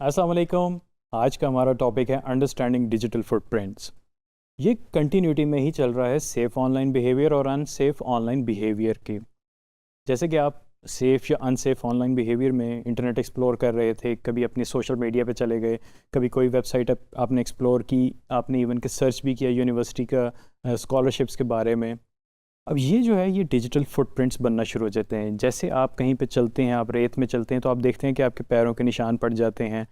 अस्सलाम वालेकुम। आज का हमारा टॉपिक है अंडरस्टैंडिंग डिजिटल फुटप्रिंट्स। ये कंटिन्यूटी में ही चल रहा है सेफ़ ऑनलाइन बिहेवियर और अनसेफ ऑनलाइन बिहेवियर के। जैसे कि आप सेफ़ या अनसेफ ऑनलाइन बिहेवियर में इंटरनेट एक्सप्लोर कर रहे थे, कभी अपनी सोशल मीडिया पे चले गए, कभी कोई वेबसाइट आपने एक्सप्लोर की, आपने इवन के सर्च भी किया यूनिवर्सिटी का स्कॉलरशिप्स के बारे में। अब ये जो है ये डिजिटल फुटप्रिंट्स बनना शुरू हो जाते हैं। जैसे आप कहीं पे चलते हैं, आप रेत में चलते हैं तो आप देखते हैं कि आपके पैरों के निशान पड़ जाते हैं,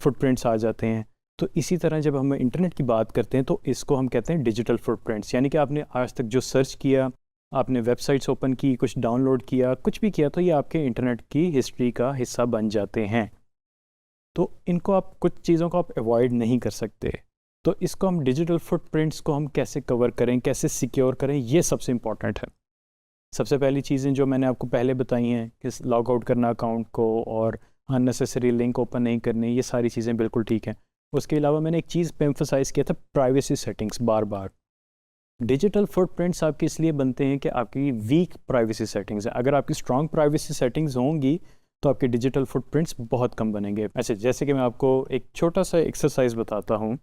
फुटप्रिंट्स आ जाते हैं। तो इसी तरह जब हम इंटरनेट की बात करते हैं तो इसको हम कहते हैं डिजिटल फुटप्रिंट्स। यानी कि आपने आज तक जो सर्च किया, आपने वेबसाइट्स ओपन की, कुछ डाउनलोड किया, कुछ भी किया, तो ये आपके इंटरनेट की हिस्ट्री का हिस्सा बन जाते हैं। तो इनको आप कुछ चीज़ों को आप अवॉइड नहीं कर सकते। तो इसको हम डिजिटल फुटप्रिंट्स को हम कैसे कवर करें, कैसे सिक्योर करें, ये सबसे इम्पॉर्टेंट है। सबसे पहली चीज़ें जो मैंने आपको पहले बताई हैं कि लॉग आउट करना अकाउंट को और अननेसेसरी लिंक ओपन नहीं करने, ये सारी चीज़ें बिल्कुल ठीक हैं। उसके अलावा मैंने एक चीज़ पे एम्फोसाइज़ किया था, प्राइवेसी सेटिंग्स। बार बार डिजिटल फुटप्रिंट्स आपके इसलिए बनते हैं कि आपकी वीक प्राइवेसी सेटिंग्स है। अगर आपकी स्ट्रॉन्ग प्राइवेसी सेटिंग्स होंगी तो आपके डिजिटल फुटप्रिंट्स बहुत कम बनेंगे। ऐसे जैसे कि मैं आपको एक छोटा सा एक्सरसाइज बताता हूँ।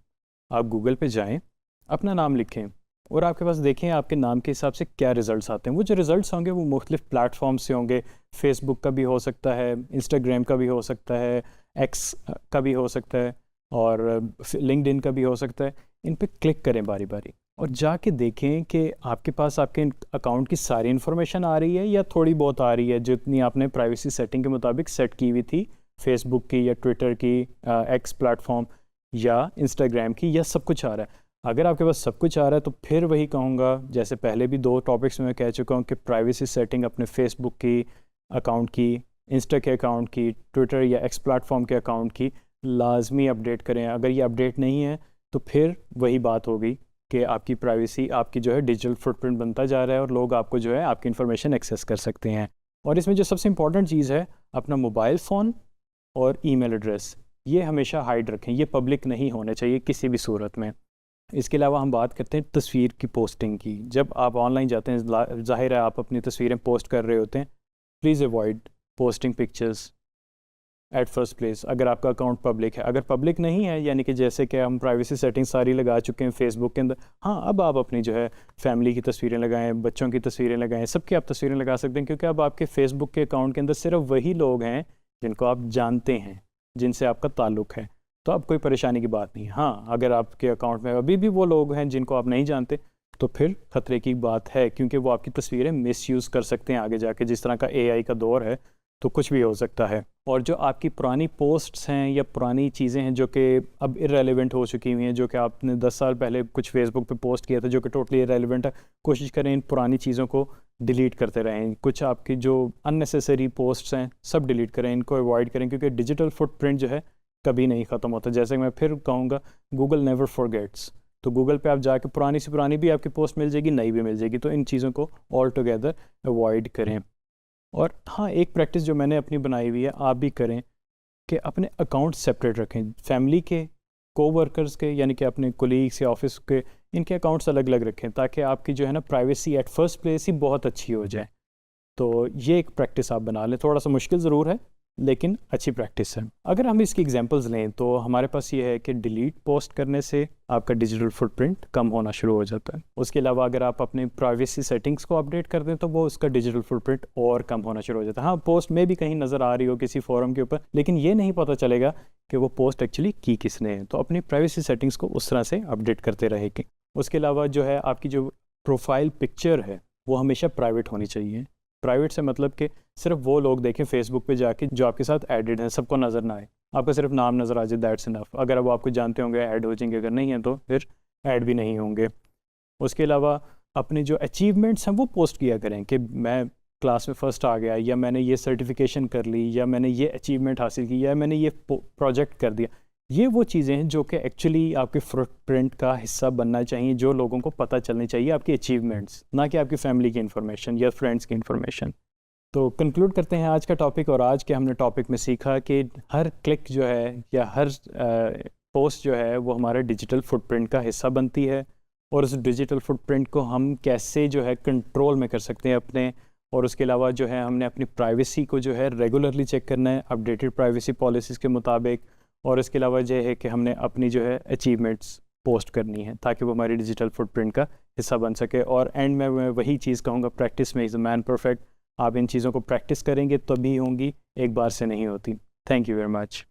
आप गूगल पे जाएं, अपना नाम लिखें और आपके पास देखें आपके नाम के हिसाब से क्या रिज़ल्ट्स आते हैं। वो जो रिज़ल्ट्स होंगे वो मुख्तलिफ प्लेटफॉर्म से होंगे। फेसबुक का भी हो सकता है, इंस्टाग्राम का भी हो सकता है, एक्स का भी हो सकता है और लिंक्डइन का भी हो सकता है। इन पे क्लिक करें बारी बारी और जाके देखें कि आपके पास आपके अकाउंट की सारी इन्फॉर्मेशन आ रही है या थोड़ी बहुत आ रही है, जितनी आपने प्राइवेसी सेटिंग के मुताबिक सेट की हुई थी, फेसबुक की या ट्विटर की, एक्स प्लेटफॉर्म या इंस्टाग्राम की, या सब कुछ आ रहा है। अगर आपके पास सब कुछ आ रहा है तो फिर वही कहूँगा, जैसे पहले भी 2 टॉपिक्स में मैं कह चुका हूँ, कि प्राइवेसी सेटिंग अपने फेसबुक की अकाउंट की, इंस्टा के अकाउंट की, ट्विटर या एक्स प्लेटफॉर्म के अकाउंट की लाजमी अपडेट करें। अगर ये अपडेट नहीं है तो फिर वही बात होगी कि आपकी प्राइवेसी, आपकी जो है डिजिटल फुटप्रिंट बनता जा रहा है और लोग आपको जो है आपकी इन्फॉर्मेशन एक्सेस कर सकते हैं। और इसमें जो सबसे इंपॉर्टेंट चीज़ है, अपना मोबाइल फ़ोन और ईमेल एड्रेस, ये हमेशा हाइड रखें। ये पब्लिक नहीं होने चाहिए किसी भी सूरत में। इसके अलावा हम बात करते हैं तस्वीर की पोस्टिंग की। जब आप ऑनलाइन जाते हैं, ज़ाहिर है आप अपनी तस्वीरें पोस्ट कर रहे होते हैं। Please avoid posting pictures at first place अगर आपका अकाउंट पब्लिक है। अगर पब्लिक नहीं है, यानी कि जैसे कि हम प्राइवेसी सेटिंग सारी लगा चुके हैं फेसबुक के अंदर, हाँ, अब आप अपनी जो है फैमिली की तस्वीरें लगाएं, बच्चों की तस्वीरें लगाएं, सबकी आप तस्वीरें लगा सकते हैं, क्योंकि अब आपके फेसबुक के अकाउंट के अंदर सिर्फ वही लोग हैं जिनको आप जानते हैं, जिनसे आपका ताल्लुक़ है। तो अब कोई परेशानी की बात नहीं। हाँ, अगर आपके अकाउंट में अभी भी वो लोग हैं जिनको आप नहीं जानते, तो फिर ख़तरे की बात है, क्योंकि वो आपकी तस्वीरें मिसयूज़ कर सकते हैं आगे जाके। जिस तरह का एआई का दौर है तो कुछ भी हो सकता है। और जो आपकी पुरानी पोस्ट्स हैं या पुरानी चीज़ें हैं जो कि अब इररेलेवेंट हो चुकी हुई हैं, जो कि आपने 10 साल पहले कुछ फेसबुक पे पोस्ट किया था जो कि टोटली इररेलेवेंट है, कोशिश करें इन पुरानी चीज़ों को डिलीट करते रहें। कुछ आपकी जो अननेसेसरी पोस्ट्स हैं सब डिलीट करें, इनको अवॉइड करें, क्योंकि डिजिटल फुटप्रिंट जो है कभी नहीं ख़त्म होता। जैसे मैं फिर कहूँगा, गूगल नेवर फॉरगेट्स। तो गूगल पे आप जाके पुरानी से पुरानी भी आपकी पोस्ट मिल जाएगी, नई भी मिल जाएगी। तो इन चीज़ों को ऑल टुगेदर अवॉइड करें। और हाँ, एक प्रैक्टिस जो मैंने अपनी बनाई हुई है, आप भी करें, कि अपने अकाउंट सेपरेट रखें। फैमिली के, कोवर्कर्स के, यानी कि अपने कोलीग्स या ऑफिस के, इनके अकाउंट्स अलग अलग रखें, ताकि आपकी जो है ना प्राइवेसी एट फर्स्ट प्लेस ही बहुत अच्छी हो जाए। तो ये एक प्रैक्टिस आप बना लें। थोड़ा सा मुश्किल ज़रूर है लेकिन अच्छी प्रैक्टिस है। अगर हम इसकी एग्जांपल्स लें तो हमारे पास ये है कि डिलीट पोस्ट करने से आपका डिजिटल फुटप्रिंट कम होना शुरू हो जाता है। उसके अलावा अगर आप अपने प्राइवेसी सेटिंग्स को अपडेट कर दें तो वो उसका डिजिटल फुटप्रिंट और कम होना शुरू हो जाता है। हाँ, पोस्ट में भी कहीं नज़र आ रही हो किसी फोरम के ऊपर, लेकिन ये नहीं पता चलेगा कि वो पोस्ट एक्चुअली की किसने है। तो अपनी प्राइवेसी सेटिंग्स को उस तरह से अपडेट करते रहेंगे। उसके अलावा जो है आपकी जो प्रोफाइल पिक्चर है वो हमेशा प्राइवेट होनी चाहिए। प्राइवेट से मतलब कि सिर्फ वो लोग देखें फेसबुक पे जाके जो आपके साथ एडेड हैं, सबको नज़र ना आए, आपका सिर्फ नाम नज़र आ जाए, दैट्स इनफ। अगर वो आपको जानते होंगे ऐड हो जाएंगे, अगर नहीं है तो फिर ऐड भी नहीं होंगे। उसके अलावा अपने जो अचीवमेंट्स हैं वो पोस्ट किया करें, कि मैं क्लास में फ़र्स्ट आ गया, या मैंने ये सर्टिफिकेशन कर ली, या मैंने ये अचीवमेंट हासिल की, या मैंने ये प्रोजेक्ट कर दिया। ये वो चीज़ें हैं जो कि एक्चुअली आपके फुटप्रिंट का हिस्सा बनना चाहिए, जो लोगों को पता चलनी चाहिए, आपकी अचीवमेंट्स, ना कि आपकी फैमिली की इन्फॉर्मेशन या फ्रेंड्स की इन्फॉर्मेशन। तो कंक्लूड करते हैं आज का टॉपिक। और आज के हमने टॉपिक में सीखा कि हर क्लिक जो है या हर पोस्ट जो है वो हमारे डिजिटल फुटप्रिंट का हिस्सा बनती है, और उस डिजिटल फुटप्रिंट को हम कैसे जो है कंट्रोल में कर सकते हैं अपने। और उसके अलावा जो है हमने अपनी प्राइवेसी को जो है रेगुलरली चेक करना है अपडेटेड प्राइवेसी पॉलिसीज़ के मुताबिक। और इसके अलावा यह है कि हमने अपनी जो है अचीवमेंट्स पोस्ट करनी है ताकि वो हमारी डिजिटल फुटप्रिंट का हिस्सा बन सके। और एंड में मैं वही चीज़ कहूँगा, प्रैक्टिस में इज़ अ मैन परफेक्ट। आप इन चीज़ों को प्रैक्टिस करेंगे तभी होंगी, एक बार से नहीं होती। Thank you very much.